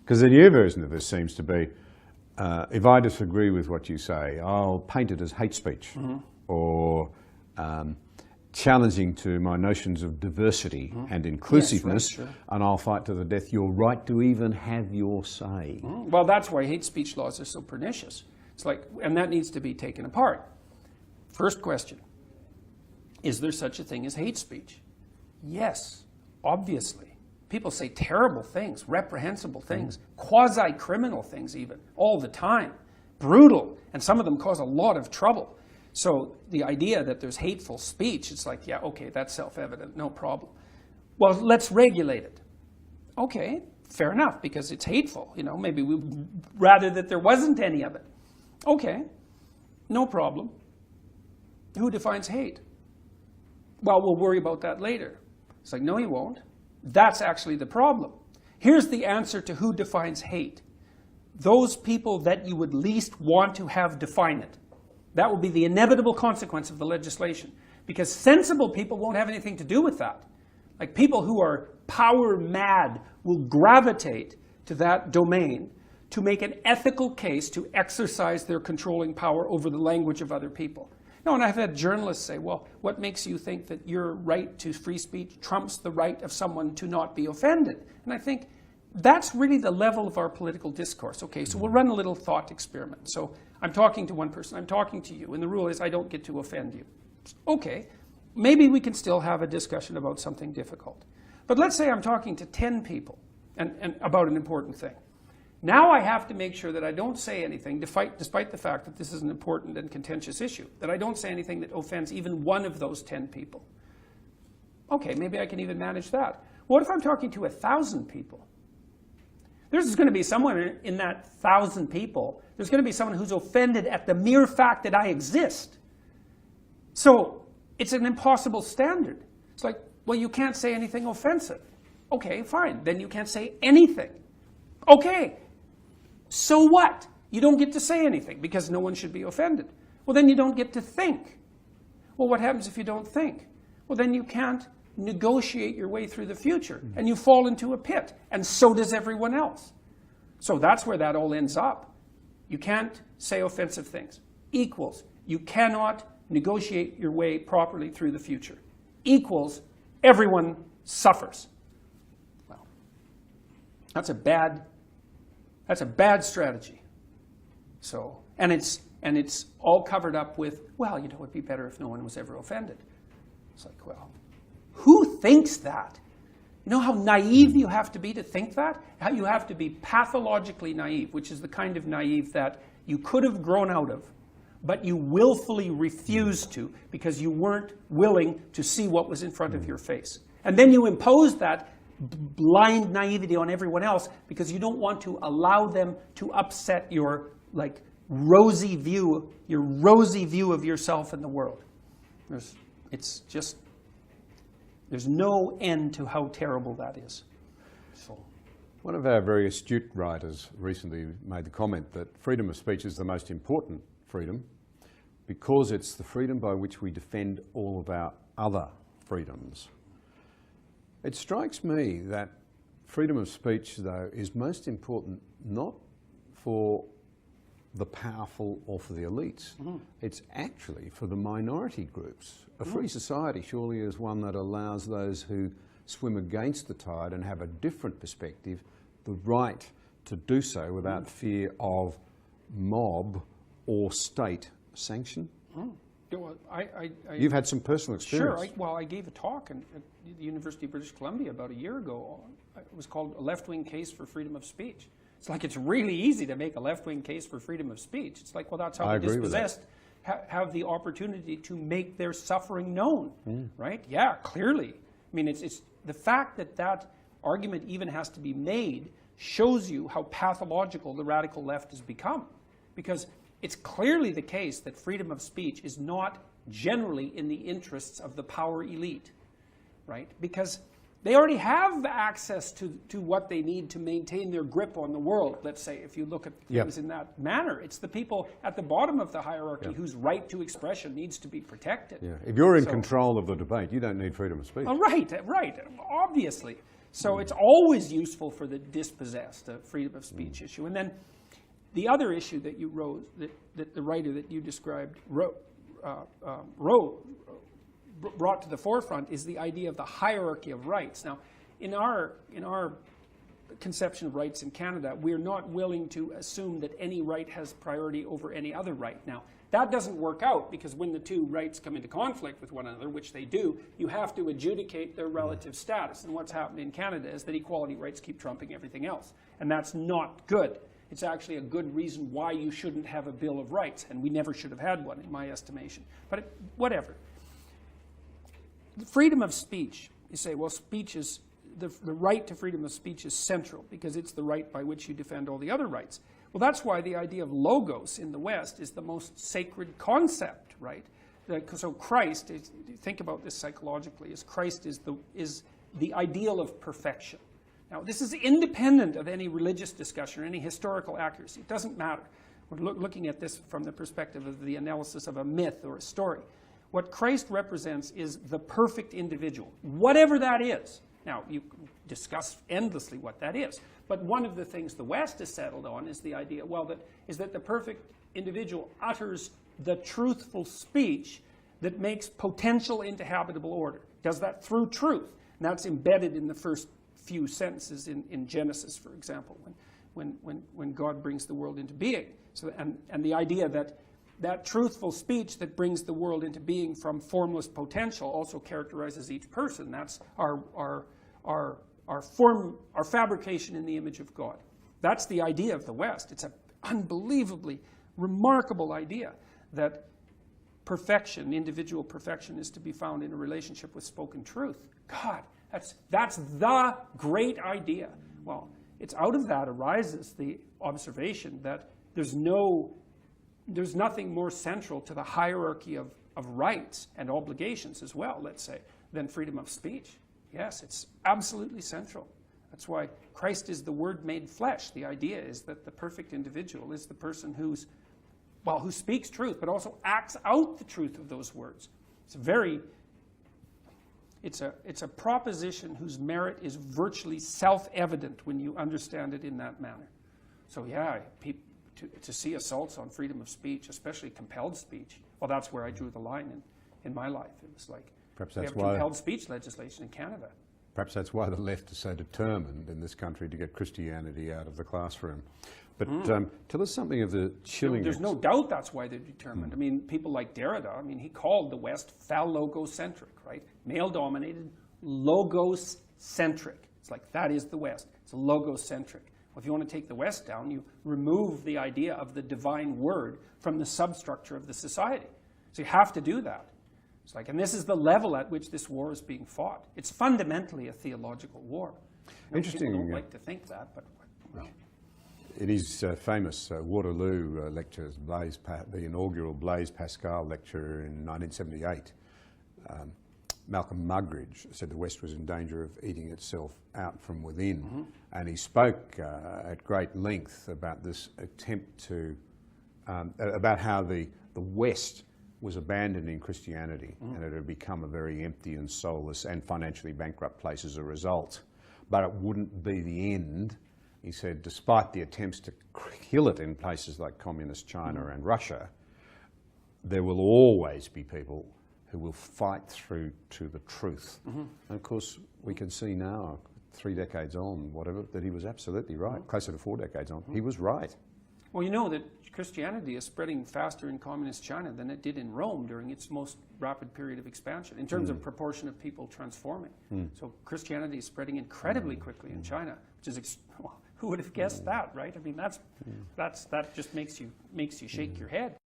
Because the new version of this seems to be, if I disagree with what you say, I'll paint it as hate speech or challenging to my notions of diversity and inclusiveness, yes, right, sure. and I'll fight to the death your right to even have your say. Well, that's why hate speech laws are so pernicious. It's like, and that needs to be taken apart. First question, is there such a thing as hate speech? Yes, obviously. People say terrible things, reprehensible things, quasi-criminal things even, all the time. Brutal, and some of them cause a lot of trouble. So the idea that there's hateful speech, it's like, yeah, okay, that's self-evident, no problem. Well, let's regulate it. Okay, fair enough, because it's hateful. You know, maybe we'd rather that there wasn't any of it. Okay, no problem. Who defines hate? Well, we'll worry about that later. It's like, no, you won't. That's actually the problem. Here's the answer to who defines hate. Those people that you would least want to have define it. That will be the inevitable consequence of the legislation. Because sensible people won't have anything to do with that. Like people who are power mad will gravitate to that domain to make an ethical case to exercise their controlling power over the language of other people. No, and I've had journalists say, well, what makes you think that your right to free speech trumps the right of someone to not be offended? And I think that's really the level of our political discourse. Okay, so we'll run a little thought experiment. So I'm talking to one person, I'm talking to you, and the rule is I don't get to offend you. Okay, maybe we can still have a discussion about something difficult. But let's say I'm talking to 10 people and about an important thing. Now I have to make sure that I don't say anything, despite the fact that this is an important and contentious issue, that I don't say anything that offends even one of those 10 people. Okay, maybe I can even manage that. What if I'm talking to 1,000 people? There's going to be someone in that 1,000 people, there's going to be someone who's offended at the mere fact that I exist. So it's an impossible standard. It's like, well, you can't say anything offensive. Okay, fine, then you can't say anything. Okay, so what? You don't get to say anything because no one should be offended. Well, then you don't get to think. Well, what happens if you don't think? Well, then you can't negotiate your way through the future, and you fall into a pit, and so does everyone else. So that's where that all ends up. You can't say offensive things. Equals, you cannot negotiate your way properly through the future. Equals, everyone suffers. Well, that's a bad strategy. So, and it's all covered up with, well, you know, it'd be better if no one was ever offended. It's like, well, who thinks that? You know how naive you have to be to think that? How you have to be pathologically naive, which is the kind of naive that you could have grown out of, but you willfully refused to because you weren't willing to see what was in front of your face. And then you impose that blind naivety on everyone else because you don't want to allow them to upset your rosy view of yourself and the world. There's no end to how terrible that is. So, one of our very astute writers recently made the comment that freedom of speech is the most important freedom because it's the freedom by which we defend all of our other freedoms. It strikes me that freedom of speech, though, is most important not for the powerful or for the elites. It's actually for the minority groups. A free society surely is one that allows those who swim against the tide and have a different perspective the right to do so without fear of mob or state sanction. Well, You've had some personal experience. Sure. I gave a talk at the University of British Columbia about a year ago. It was called A Left-Wing Case for Freedom of Speech. It's like it's really easy to make a left-wing case for freedom of speech. It's like, well, that's how the dispossessed have the opportunity to make their suffering known, right? Yeah, clearly. I mean, it's the fact that that argument even has to be made shows you how pathological the radical left has become. Because it's clearly the case that freedom of speech is not generally in the interests of the power elite, right? Because they already have access to what they need to maintain their grip on the world, let's say, if you look at things in that manner. It's the people at the bottom of the hierarchy whose right to expression needs to be protected. Yeah. If you're in control of the debate, you don't need freedom of speech. Right, obviously. So it's always useful for the dispossessed, the freedom of speech issue. And then the other issue that you wrote, that the writer that you described brought to the forefront, is the idea of the hierarchy of rights. Now, in our conception of rights in Canada, we're not willing to assume that any right has priority over any other right. Now, that doesn't work out, because when the two rights come into conflict with one another, which they do, you have to adjudicate their relative status. And what's happened in Canada is that equality rights keep trumping everything else. And that's not good. It's actually a good reason why you shouldn't have a Bill of Rights. And we never should have had one, in my estimation. But whatever. The freedom of speech, you say, well, speech is, the right to freedom of speech is central, because it's the right by which you defend all the other rights. Well, that's why the idea of logos in the West is the most sacred concept, right? So Christ, think about this psychologically, is Christ is the ideal of perfection. Now, this is independent of any religious discussion or any historical accuracy. It doesn't matter. We're looking at this from the perspective of the analysis of a myth or a story. What Christ represents is the perfect individual, whatever that is. Now, you can discuss endlessly what that is. But one of the things the West has settled on is the idea, well, that the perfect individual utters the truthful speech that makes potential into habitable order. Does that through truth. And that's embedded in the first few sentences in Genesis, for example, when God brings the world into being. So, and the idea that truthful speech that brings the world into being from formless potential also characterizes each person. That's our fabrication in the image of God. That's the idea of the West. It's an unbelievably remarkable idea that perfection, individual perfection, is to be found in a relationship with spoken truth. God, that's the great idea. Well, it's out of that arises the observation that there's nothing more central to the hierarchy of rights and obligations as well, let's say, than freedom of speech. Yes, it's absolutely central. That's why Christ is the Word made flesh. The idea is that the perfect individual is the person who speaks truth, but also acts out the truth of those words. It's a proposition whose merit is virtually self-evident when you understand it in that manner. So yeah, to see assaults on freedom of speech, especially compelled speech, well, that's where I drew the line in my life. It was like, we have compelled speech legislation in Canada. Perhaps that's why the left is so determined in this country to get Christianity out of the classroom. But tell us something of the chilling... There's no doubt that's why they're determined. I mean, people like Derrida, he called the West phallogocentric, right? Male-dominated, logos-centric. It's like, that is the West. It's logocentric. Well, if you want to take the West down, you remove the idea of the divine word from the substructure of the society. So you have to do that. It's like, and this is the level at which this war is being fought. It's fundamentally a theological war. Interesting. People don't like to think that, but... Well. In his famous Waterloo lecture, the inaugural Blaise Pascal lecture in 1978, Malcolm Muggeridge said the West was in danger of eating itself out from within. Mm-hmm. And he spoke at great length about this attempt to, about how the West was abandoning Christianity, and it had become a very empty and soulless and financially bankrupt place as a result. But it wouldn't be the end. He said, despite the attempts to kill it in places like communist China and Russia, there will always be people who will fight through to the truth. And of course, we can see now, 3 decades on, whatever, that he was absolutely right. Closer to 4 decades on, he was right. Well, you know that Christianity is spreading faster in communist China than it did in Rome during its most rapid period of expansion, in terms of proportion of people transforming. So Christianity is spreading incredibly quickly in China, which is, well, who would have guessed that, right? I mean, that just makes you shake your head.